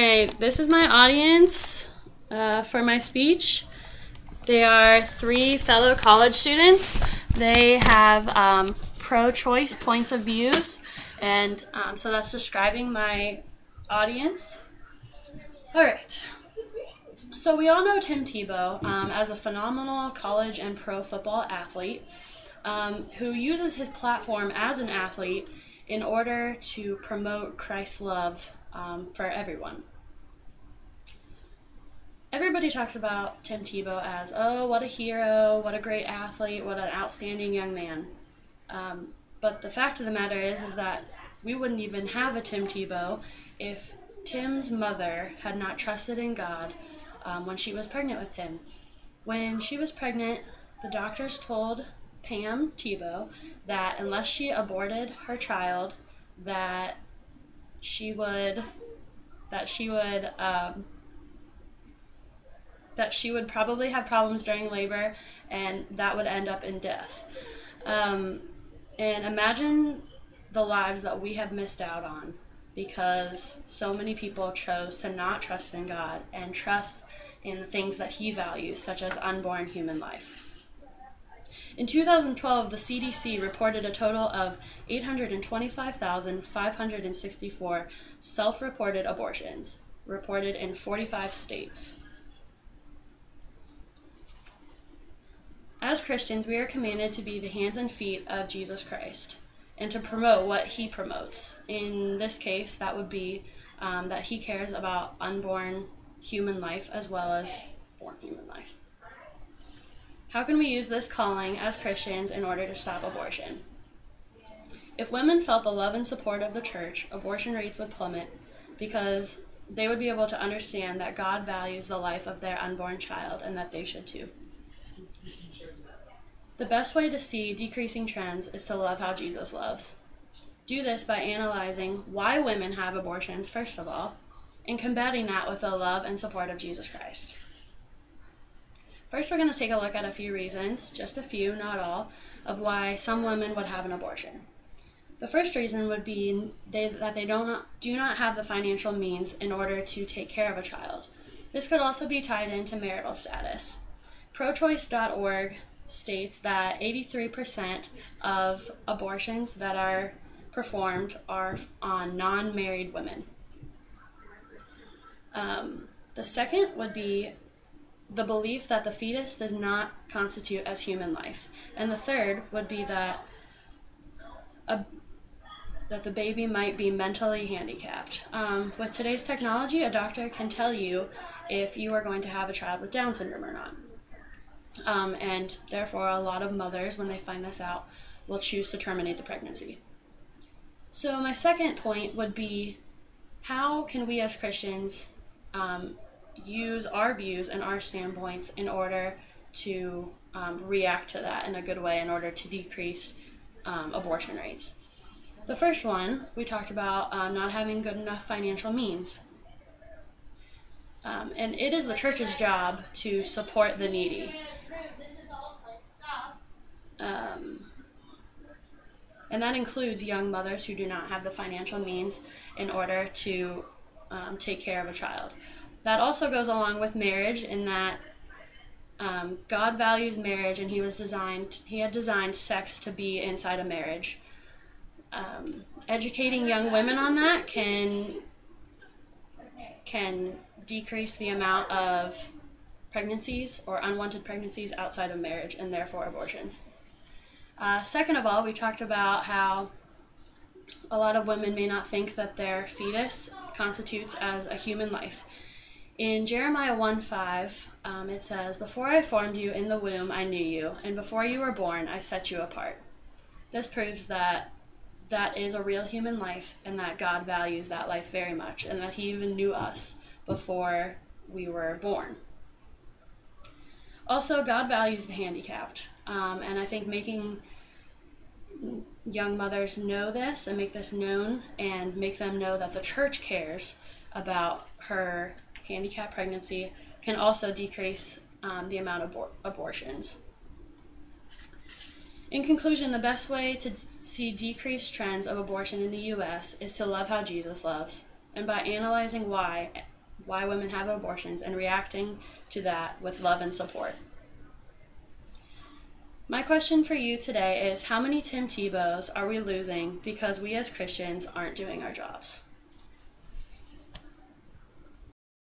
Alright, this is my audience for my speech. They are 3 fellow college students. They have pro-choice points of views, and so that's describing my audience. Alright, so we all know Tim Tebow as a phenomenal college and pro football athlete who uses his platform as an athlete in order to promote Christ's love for everyone. Everybody talks about Tim Tebow as, oh, what a hero, what a great athlete, what an outstanding young man. But the fact of the matter is that we wouldn't even have a Tim Tebow if Tim's mother had not trusted in God when she was pregnant with him. When she was pregnant, the doctors told Pam Tebow that unless she aborted her child, that she would probably have problems during labor, and that would end up in death. And imagine the lives that we have missed out on because so many people chose to not trust in God and trust in the things that He values, such as unborn human life. In 2012, the CDC reported a total of 825,564 self-reported abortions, reported in 45 states. As Christians, we are commanded to be the hands and feet of Jesus Christ and to promote what He promotes. In this case, that would be that He cares about unborn human life as well as born human life. How can we use this calling as Christians in order to stop abortion? If women felt the love and support of the church, abortion rates would plummet because they would be able to understand that God values the life of their unborn child and that they should too. The best way to see decreasing trends is to love how Jesus loves. Do this by analyzing why women have abortions, first of all, and combating that with the love and support of Jesus Christ. First, we're going to take a look at a few reasons, just a few, not all, of why some women would have an abortion. The first reason would be that they do not have the financial means in order to take care of a child. This could also be tied into marital status. ProChoice.org states that 83% of abortions that are performed are on non-married women. The second would be the belief that the fetus does not constitute as human life. And the third would be that the baby might be mentally handicapped. With today's technology, a doctor can tell you if you are going to have a child with Down syndrome or not. And therefore, a lot of mothers, when they find this out, will choose to terminate the pregnancy. So my second point would be, how can we as Christians use our views and our standpoints in order to react to that in a good way in order to decrease abortion rates? The first one, we talked about not having good enough financial means. And it is the church's job to support the needy. And that includes young mothers who do not have the financial means in order to take care of a child. That also goes along with marriage in that God values marriage, and He had designed sex to be inside a marriage. Educating young women on that can decrease the amount of pregnancies or unwanted pregnancies outside of marriage and therefore abortions. Second of all, we talked about how a lot of women may not think that their fetus constitutes as a human life. In Jeremiah 1:5, it says, "Before I formed you in the womb, I knew you, and before you were born, I set you apart." This proves that that is a real human life and that God values that life very much and that He even knew us before we were born. Also, God values the handicapped, and I think making young mothers know this and make this known and make them know that the church cares about her handicapped pregnancy can also decrease the amount of abortions. In conclusion, the best way to see decreased trends of abortion in the U.S. is to love how Jesus loves, and by analyzing why why women have abortions and reacting to that with love and support. My question for you today is, how many Tim Tebows are we losing because we as Christians aren't doing our jobs?